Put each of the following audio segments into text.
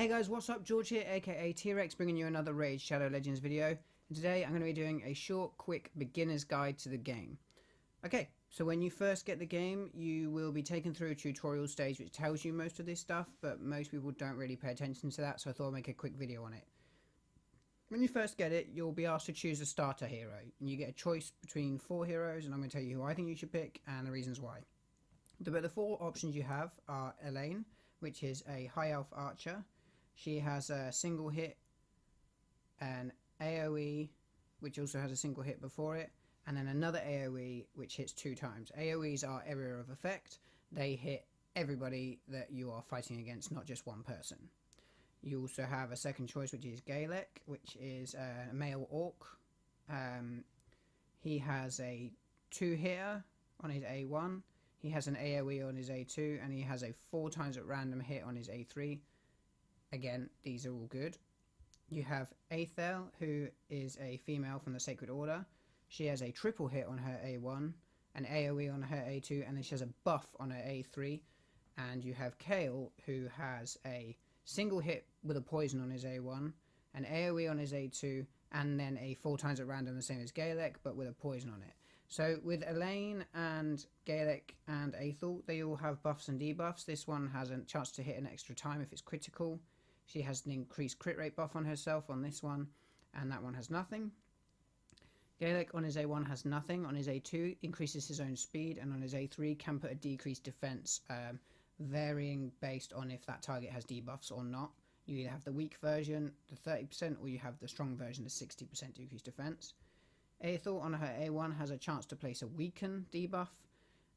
Hey guys, what's up? George here, aka T-WreckSs, bringing you another Raid Shadow Legends video. And today I'm going to be doing a short, quick beginner's guide to the game. Okay, so when you first get the game, you will be taken through a tutorial stage which tells you most of this stuff, but most people don't really pay attention to that, so I thought I'd make a quick video on it. When you first get it, you'll be asked to choose a starter hero, and you get a choice between 4 heroes, and I'm going to tell you who I think you should pick and the reasons why. The 4 options you have are Elaine, which is a high elf archer. She has a single hit, an AoE, which also has a single hit before it, and then another AoE which hits 2 times. AoEs are area of effect. They hit everybody that you are fighting against, not just one person. You also have a second choice, which is Galek, which is a male orc. He has a 2-hitter on his A1. He has an AoE on his A2, and he has a 4 times at random hit on his A3. Again, these are all good. You have Aethel, who is a female from the Sacred Order. She has a triple hit on her A1, an AoE on her A2, and then she has a buff on her A3. And you have Kale, who has a single hit with a poison on his A1, an AoE on his A2, and then a 4 times at random, the same as Galek, but with a poison on it. So with Elaine and Galek and Aethel, they all have buffs and debuffs. This one has a chance to hit an extra time if it's critical. She has an increased crit rate buff on herself on this one, and that one has nothing. Galek on his A1 has nothing. On his A2 increases his own speed, and on his A3 can put a decreased defense, varying based on if that target has debuffs or not. You either have the weak version, the 30%, or you have the strong version, the 60% decreased defense. Aethel on her A1 has a chance to place a weaken debuff.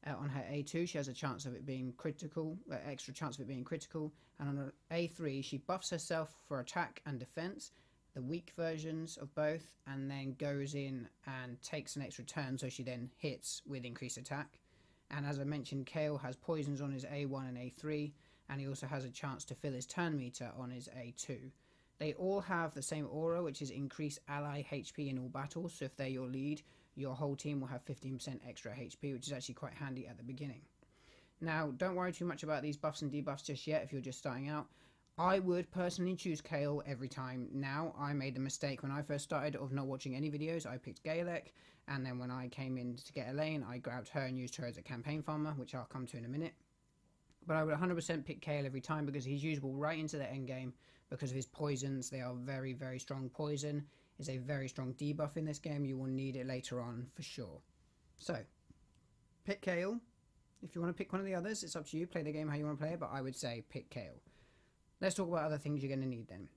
On her A2 she has a chance of it being critical, extra chance of it being critical, and on her A3 she buffs herself for attack and defense, the weak versions of both, and then goes in and takes an extra turn, so she then hits with increased attack. And as I mentioned, Kale has poisons on his A1 and A3, and he also has a chance to fill his turn meter on his A2. They all have the same aura, which is increase ally HP in all battles, so if they're your lead, your whole team will have 15% extra HP, which is actually quite handy at the beginning. Now, don't worry too much about these buffs and debuffs just yet if you're just starting out. I would personally choose Kale every time now. I made the mistake when I first started of not watching any videos. I picked Galek, and then when I came in to get Elaine, I grabbed her and used her as a campaign farmer, which I'll come to in a minute. But I would 100% pick Kale every time because he's usable right into the end game because of his poisons. They are very, very strong. Poison is a very strong debuff in this game. You will need it later on for sure. So, pick Kale. If you want to pick one of the others, it's up to you. Play the game how you want to play it, but I would say pick Kale. Let's talk about other things you're going to need then.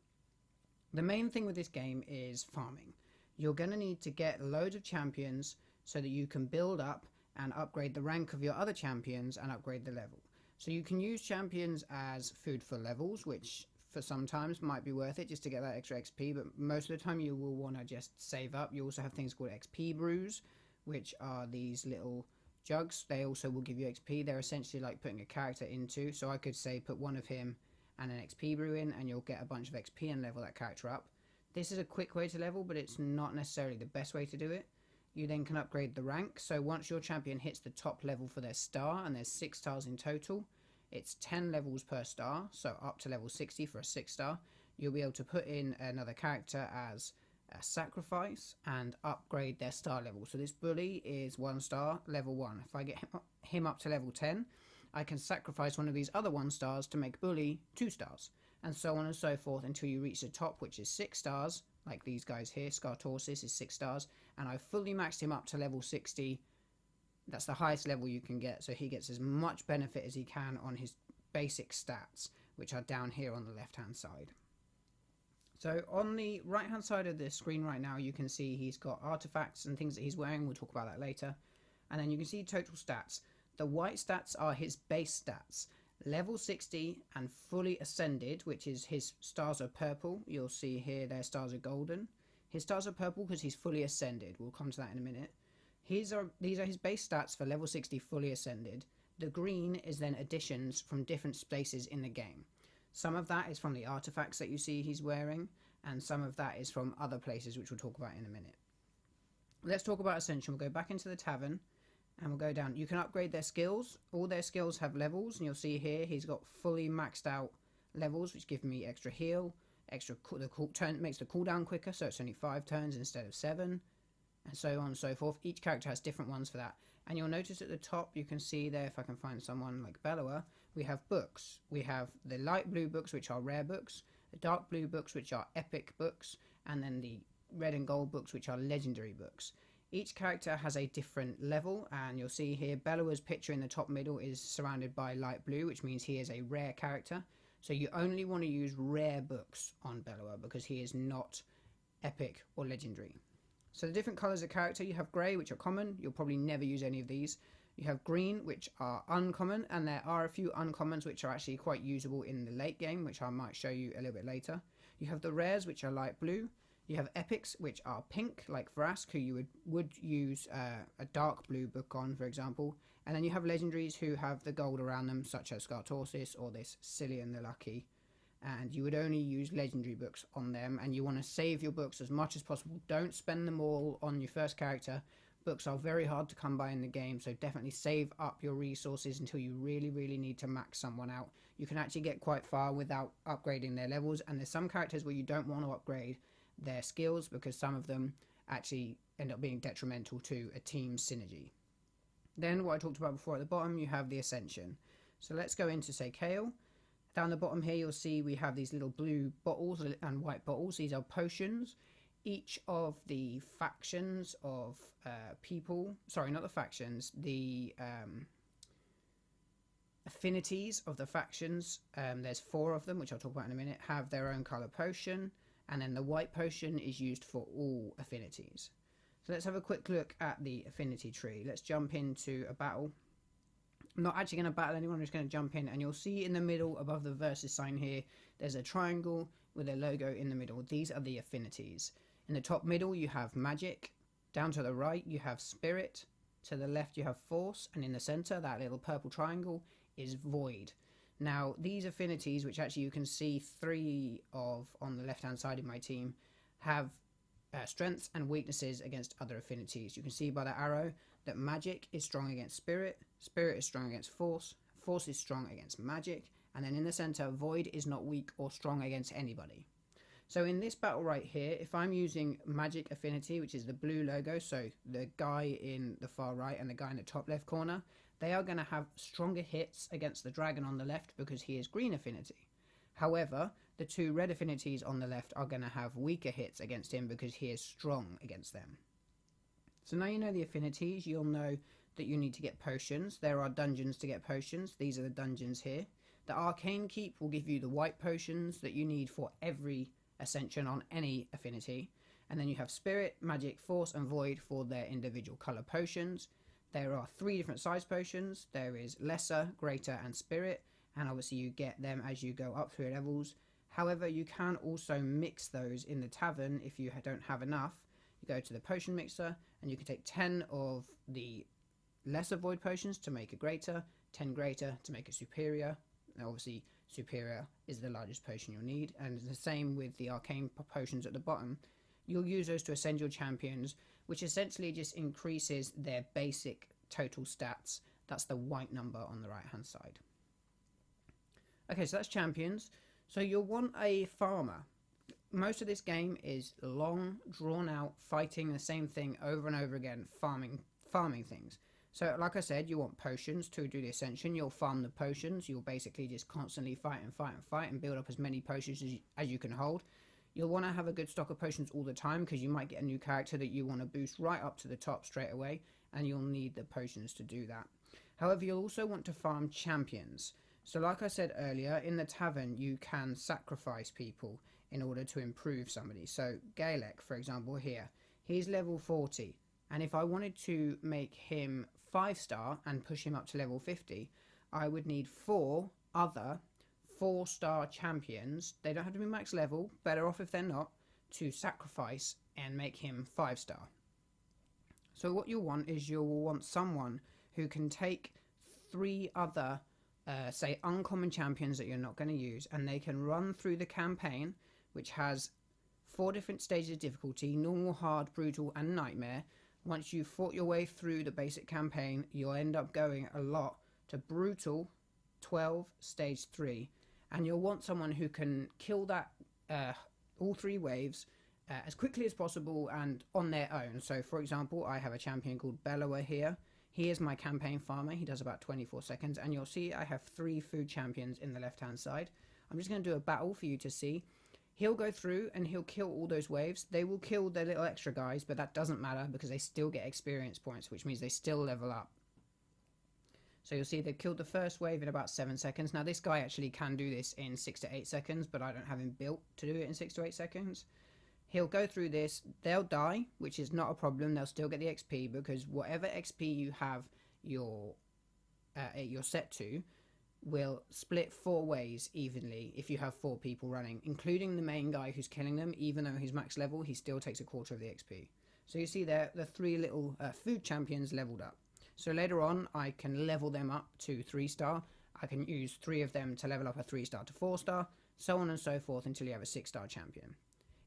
The main thing with this game is farming. You're going to need to get loads of champions so that you can build up and upgrade the rank of your other champions and upgrade the level. So you can use champions as food for levels, which for sometimes might be worth it just to get that extra XP, but most of the time you will want to just save up. You also have things called XP Brews, which are these little jugs. They also will give you XP. They're essentially like putting a character into, so I could say put one of him and an XP brew in, and you'll get a bunch of XP and level that character up. This is a quick way to level, but it's not necessarily the best way to do it. You then can upgrade the rank, so once your champion hits the top level for their star, and there's 6 stars in total, it's 10 levels per star, so up to level 60 for a 6 star, you'll be able to put in another character as a sacrifice and upgrade their star level. So this bully is 1 star, level 1. If I get him up to level 10, I can sacrifice one of these other 1 stars to make bully 2 stars, and so on and so forth until you reach the top, which is 6 stars, like these guys here. Scartorsis is 6 stars, and I fully maxed him up to level 60. That's the highest level you can get, so he gets as much benefit as he can on his basic stats, which are down here on the left hand side. So on the right hand side of the screen right now, you can see he's got artifacts and things that he's wearing. We'll talk about that later. And then you can see total stats. The white stats are his base stats. Level 60 and fully ascended, which is his stars are purple. You'll see here their stars are golden. His stars are purple because he's fully ascended. We'll come to that in a minute. These are his base stats for level 60 fully ascended. The green is then additions from different spaces in the game. Some of that is from the artifacts that you see he's wearing, and some of that is from other places, which we'll talk about in a minute. Let's talk about Ascension. We'll go back into the tavern and we'll go down. You can upgrade their skills. All their skills have levels, and you'll see here he's got fully maxed out levels, which give me extra heal, makes the cooldown quicker, so it's only 5 turns instead of 7, and so on and so forth. Each character has different ones for that. And you'll notice at the top, you can see there, if I can find someone like Bellower, we have books. We have the light blue books, which are rare books, the dark blue books, which are epic books, and then the red and gold books, which are legendary books. Each character has a different level, and you'll see here Bellower's picture in the top middle is surrounded by light blue, which means he is a rare character. So you only want to use rare books on Bellower because he is not epic or legendary. So the different colours of character, you have grey, which are common. You'll probably never use any of these. You have green, which are uncommon, and there are a few uncommons which are actually quite usable in the late game, which I might show you a little bit later. You have the rares, which are light blue. You have epics, which are pink, like Vrask, who you would use a dark blue book on, for example. And then you have legendaries who have the gold around them, such as Skartorsis or this Cillian the Lucky. And you would only use legendary books on them, and you want to save your books as much as possible. Don't spend them all on your first character. Books are very hard to come by in the game, so definitely save up your resources until you really need to max someone out. You can actually get quite far without upgrading their levels, and there's some characters where you don't want to upgrade their skills because some of them actually end up being detrimental to a team's synergy. Then what I talked about before, at the bottom you have the Ascension. So let's go into, say, Kale. Down the bottom here you'll see we have these little blue bottles and white bottles. These are potions. Each of the factions of people, sorry, not the factions, the affinities of the factions, there's 4 of them, which I'll talk about in a minute, have their own colour potion, and then the white potion is used for all affinities. So let's have a quick look at the Affinity Tree. Let's jump into a battle. I'm not actually going to battle anyone, I'm just going to jump in, and you'll see in the middle above the versus sign here, there's a triangle with a logo in the middle. These are the affinities. In the top middle you have magic, down to the right you have spirit, to the left you have force, and in the center, that little purple triangle, is void. Now these affinities, which actually you can see 3 of on the left hand side of my team, have strengths and weaknesses against other affinities. You can see by the arrow that magic is strong against spirit, spirit is strong against force, force is strong against magic, and then in the center, void is not weak or strong against anybody. So in this battle right here, if I'm using magic affinity, which is the blue logo, so the guy in the far right and the guy in the top left corner, they are going to have stronger hits against the dragon on the left because he is green affinity. However, the 2 red affinities on the left are going to have weaker hits against him because he is strong against them. So now you know the affinities, you'll know that you need to get potions. There are dungeons to get potions. These are the dungeons here. The Arcane Keep will give you the white potions that you need for every Ascension on any affinity. And then you have Spirit, Magic, Force and Void for their individual colour potions. There are 3 different size potions. There is Lesser, Greater and Spirit. And obviously you get them as you go up through levels. However, you can also mix those in the tavern if you don't have enough. You go to the potion mixer and you can take 10 of the lesser void potions to make a greater, 10 greater to make a superior. Now obviously superior is the largest potion you'll need, and the same with the arcane potions at the bottom. You'll use those to ascend your champions, which essentially just increases their basic total stats. That's the white number on the right hand side. Okay, so that's champions. So you'll want a farmer. Most of this game is long, drawn out, fighting the same thing over and over again, farming things. So like I said, you want potions to do the ascension. You'll farm the potions. You'll basically just constantly fight and build up as many potions as you can hold. You'll want to have a good stock of potions all the time because you might get a new character that you want to boost right up to the top straight away, and you'll need the potions to do that. However, you'll also want to farm champions. So like I said earlier, in the tavern you can sacrifice people in order to improve somebody. So Galek, for example, here, he's level 40, and if I wanted to make him 5-star and push him up to level 50, I would need 4 other 4-star champions. They don't have to be max level, better off if they're not, to sacrifice and make him 5-star. So what you'll want is you'll want someone who can take 3 other say uncommon champions that you're not going to use, and they can run through the campaign, which has 4 different stages of difficulty: normal, hard, brutal and nightmare. Once you've fought your way through the basic campaign, you'll end up going a lot to brutal 12 stage 3, and you'll want someone who can kill that all 3 waves as quickly as possible and on their own. So for example, I have a champion called Bellower here. He is my campaign farmer. He does about 24 seconds, and you'll see I have 3 food champions in the left hand side. I'm just going to do a battle for you to see. He'll go through and he'll kill all those waves. They will kill their little extra guys, but that doesn't matter because they still get experience points, which means they still level up. So you'll see they've killed the first wave in about 7 seconds. Now this guy actually can do this in 6 to 8 seconds, but I don't have him built to do it in 6 to 8 seconds. He'll go through this, they'll die, which is not a problem. They'll still get the XP because whatever XP you have your set to will split 4 ways evenly if you have 4 people running, including the main guy who's killing them. Even though he's max level, he still takes a quarter of the XP. So you see there, the 3 little food champions leveled up. So later on, I can level them up to 3-star. I can use 3 of them to level up a 3-star to 4-star, so on and so forth until you have a 6-star champion.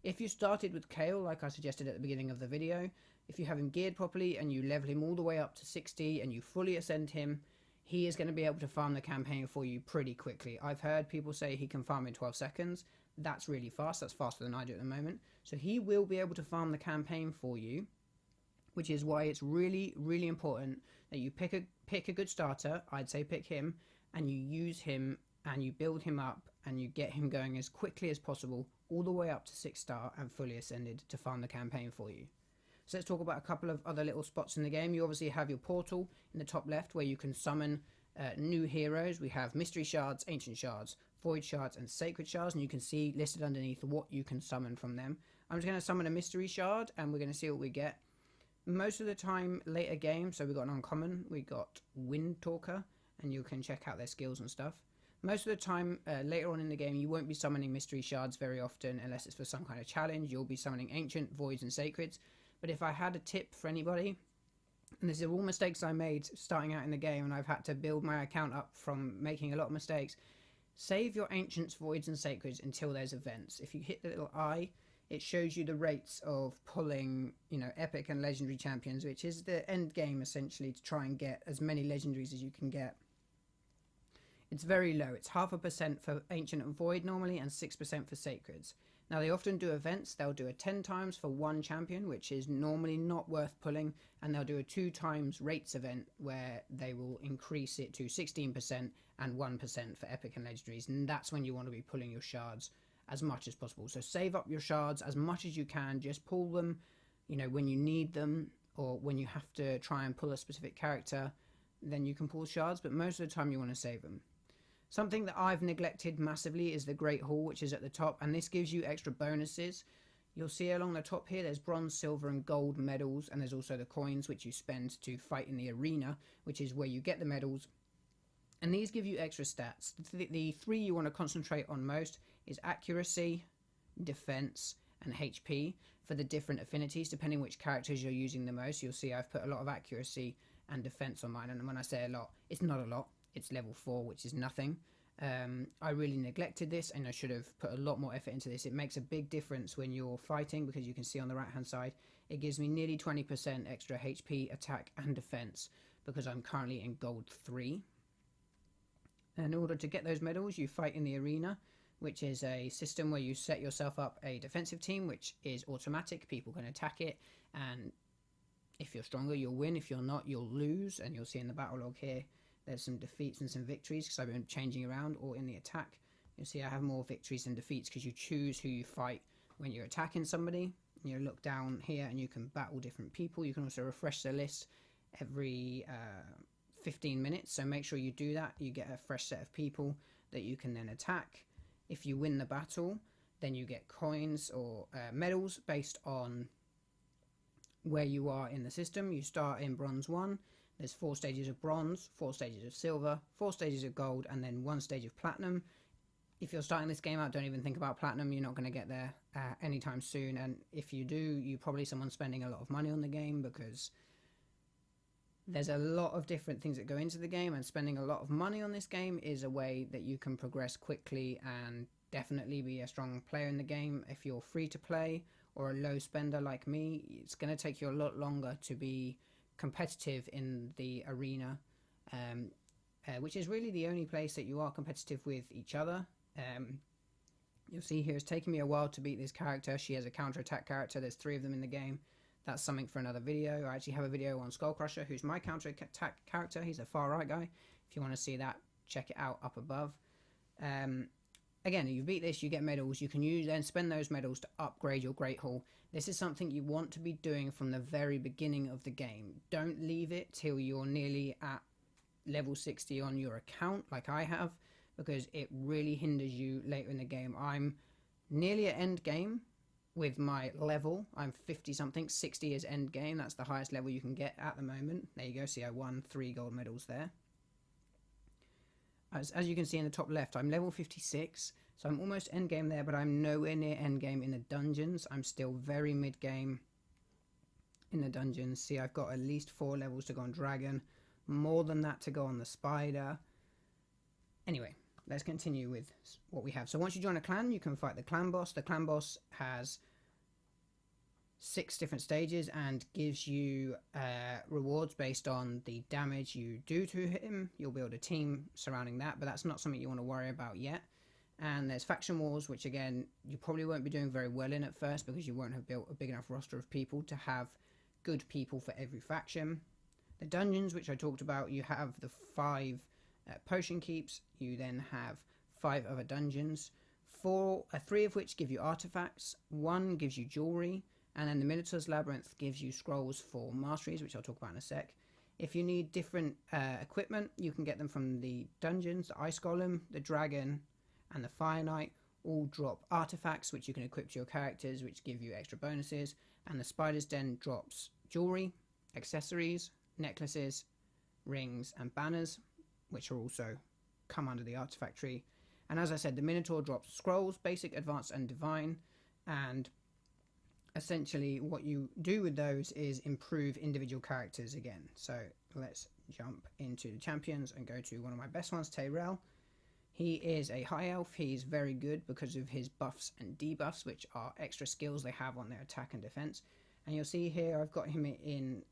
If you started with Kale, like I suggested at the beginning of the video, if you have him geared properly and you level him all the way up to 60 and you fully ascend him, he is going to be able to farm the campaign for you pretty quickly. I've heard people say he can farm in 12 seconds. That's really fast. That's faster than I do at the moment. So he will be able to farm the campaign for you, which is why it's really, really important that you pick a good starter. I'd say pick him, and you use him and you build him up and you get him going as quickly as possible all the way up to 6-star and fully ascended to farm the campaign for you. So let's talk about a couple of other little spots in the game. You obviously have your portal in the top left where you can summon new heroes. We have Mystery Shards, Ancient Shards, Void Shards and Sacred Shards, and you can see listed underneath what you can summon from them. I'm just going to summon a Mystery Shard and we're going to see what we get. Most of the time later game, so we've got an uncommon, we got Wind Talker, and you can check out their skills and stuff. Most of the time later on in the game you won't be summoning Mystery Shards very often unless it's for some kind of challenge. You'll be summoning Ancient, Voids and Sacreds. But if I had a tip for anybody, and these are all mistakes I made starting out in the game and I've had to build my account up from making a lot of mistakes, save your Ancients, Voids and Sacreds until there's events. If you hit the little eye, it shows you the rates of pulling, you know, epic and legendary champions, which is the end game essentially, to try and get as many legendaries as you can get. It's very low. It's 0.5% for Ancient and Void normally and 6% for Sacreds. Now they often do events. They'll do a 10 times for one champion, which is normally not worth pulling, and they'll do a 2 times rates event where they will increase it to 16% and 1% for epic and legendaries, and that's when you want to be pulling your shards as much as possible. So save up your shards as much as you can. Just pull them, you know, when you need them, or when you have to try and pull a specific character, then you can pull shards, but most of the time you want to save them. Something that I've neglected massively is the Great Hall, which is at the top, and this gives you extra bonuses. You'll see along the top here there's bronze, silver and gold medals, and there's also the coins which you spend to fight in the arena, which is where you get the medals. And these give you extra stats. The 3 you want to concentrate on most is accuracy, defense and HP for the different affinities, depending which characters you're using the most. You'll see I've put a lot of accuracy and defense on mine, and when I say a lot, it's not a lot. It's level 4, which is nothing. I really neglected this and I should have put a lot more effort into this. It makes a big difference when you're fighting, because you can see on the right hand side it gives me nearly 20% extra HP, attack and defense, because I'm currently in gold 3. And in order to get those medals you fight in the arena, which is a system where you set yourself up a defensive team which is automatic. People can attack it, and if you're stronger you'll win, if you're not you'll lose. And you'll see in the battle log here there's some defeats and some victories because I've been changing around. Or in the attack, you'll see I have more victories than defeats because you choose who you fight when you're attacking somebody. You look down here and you can battle different people. You can also refresh the list every 15 minutes, so make sure you do that. You get a fresh set of people that you can then attack. If you win the battle, then you get coins or medals based on where you are in the system. You start in bronze 1. There's 4 stages of bronze, 4 stages of silver, 4 stages of gold, and then 1 stage of platinum. If you're starting this game out, don't even think about platinum. You're not going to get there anytime soon. And if you do, you're probably someone spending a lot of money on the game, because there's a lot of different things that go into the game, and spending a lot of money on this game is a way that you can progress quickly and definitely be a strong player in the game. If you're free to play or a low spender like me, it's going to take you a lot longer to be competitive in the arena, which is really the only place that you are competitive with each other. You'll see here it's taken me a while to beat this character. She has a counter-attack character. There's 3 of them in the game. That's something for another video. I actually have a video on Skullcrusher, who's my counter-attack character. He's a far right guy. If you want to see that, check it out up above. Again, you beat this, you get medals. You can then spend those medals to upgrade your Great Hall. This is something you want to be doing from the very beginning of the game. Don't leave it till you're nearly at level 60 on your account, like I have, because it really hinders you later in the game. I'm nearly at end game with my level. I'm 50 something. 60 is end game. That's the highest level you can get at the moment. There you go. See, I won 3 gold medals there. As you can see in the top left, I'm level 56, so I'm almost end game there, but I'm nowhere near end game in the dungeons. I'm still very mid game in the dungeons. See, I've got at least 4 levels to go on Dragon, more than that to go on the Spider. Anyway, let's continue with what we have. So once you join a clan, you can fight the clan boss. The clan boss has 6 different stages and gives you rewards based on the damage you do to him. You'll build a team surrounding that, but that's not something you want to worry about yet. And there's faction wars, which again, you probably won't be doing very well in at first because you won't have built a big enough roster of people to have good people for every faction. The dungeons, which I talked about, you have the 5 potion keeps. You then have 5 other dungeons, 3 of which give you artifacts, 1 gives you jewelry, and then the Minotaur's Labyrinth gives you scrolls for Masteries, which I'll talk about in a sec. If you need different equipment, you can get them from the dungeons. The Ice Golem, the Dragon, and the Fire Knight all drop artifacts, which you can equip to your characters, which give you extra bonuses. And the Spider's Den drops jewelry, accessories, necklaces, rings, and banners, which are also come under the artifact tree. And as I said, the Minotaur drops scrolls, basic, advanced, and divine, and essentially what you do with those is improve individual characters again. So let's jump into the champions and go to one of my best ones, T-WreckSs. He is a high elf. He's very good because of his buffs and debuffs, which are extra skills they have on their attack and defense. And you'll see here I've got him in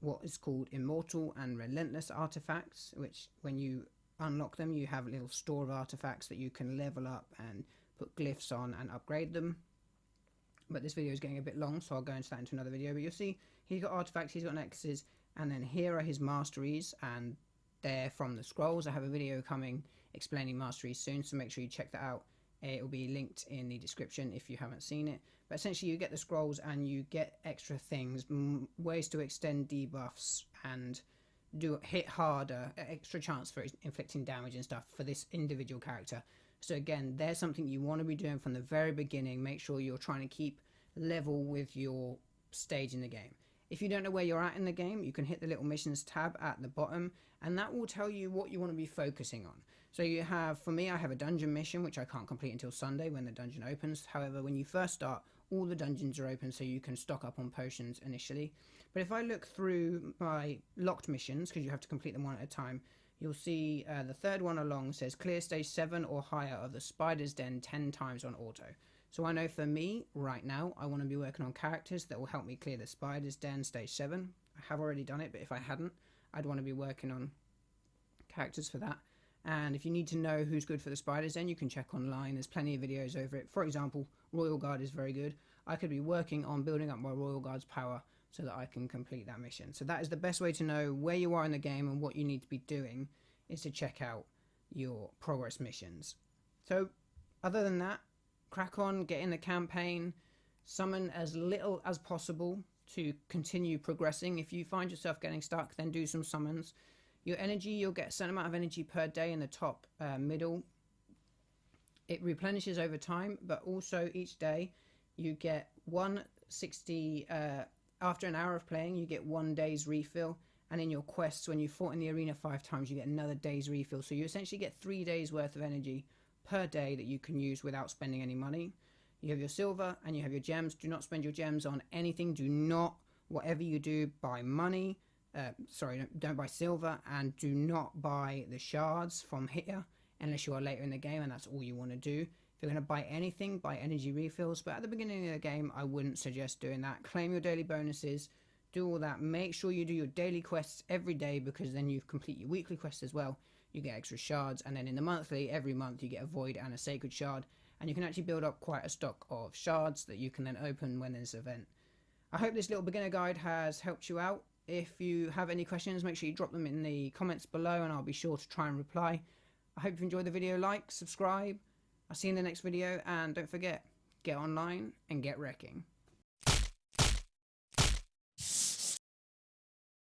what is called Immortal and Relentless artifacts, which when you unlock them, you have a little store of artifacts that you can level up and put glyphs on and upgrade them. But this video is getting a bit long, so I'll go into that into another video. But you'll see he's got artifacts, he's got necklaces, and then here are his masteries, and they're from the scrolls. I have a video coming explaining masteries soon, so make sure you check that out. It will be linked in the description if you haven't seen it. But essentially you get the scrolls and you get extra things, ways to extend debuffs and hit harder, extra chance for inflicting damage and stuff for this individual character. So again, there's something you want to be doing from the very beginning. Make sure you're trying to keep level with your stage in the game. If you don't know where you're at in the game, you can hit the little missions tab at the bottom, and that will tell you what you want to be focusing on. So you have, for me, I have a dungeon mission, which I can't complete until Sunday when the dungeon opens. However, when you first start, all the dungeons are open, so you can stock up on potions initially. But if I look through my locked missions, because you have to complete them one at a time, you'll see the third one along says clear stage 7 or higher of the Spider's Den 10 times on auto. So I know for me, right now, I want to be working on characters that will help me clear the Spider's Den stage 7. I have already done it, but if I hadn't, I'd want to be working on characters for that. And if you need to know who's good for the Spider's Den, you can check online. There's plenty of videos over it. For example, Royal Guard is very good. I could be working on building up my Royal Guard's power so that I can complete that mission. So that is the best way to know where you are in the game and what you need to be doing, is to check out your progress missions. So other than that, crack on, get in the campaign, summon as little as possible to continue progressing. If you find yourself getting stuck, then do some summons. Your energy, you'll get a certain amount of energy per day in the top middle. It replenishes over time, but also each day you get 160, after an hour of playing, you get 1 day's refill. And in your quests, when you fought in the arena 5 times, you get another day's refill. So you essentially get 3 days worth of energy per day that you can use without spending any money. You have your silver and you have your gems. Do not spend your gems on anything. Do not, whatever you do, buy money. Don't buy silver, and do not buy the shards from here unless you are later in the game and that's all you want to do. If you're going to buy anything, buy energy refills, but at the beginning of the game I wouldn't suggest doing that. Claim your daily bonuses, do all that. Make sure you do your daily quests every day, because then you complete your weekly quests as well. you get extra shards, and then in the monthly, every month you get a void and a sacred shard, and you can actually build up quite a stock of shards that you can then open when there's an event. I hope this little beginner guide has helped you out. If you have any questions, make sure you drop them in the comments below and I'll be sure to try and reply. I hope you enjoyed the video. Like, subscribe. I'll see you in the next video, and don't forget, get online and get wrecking.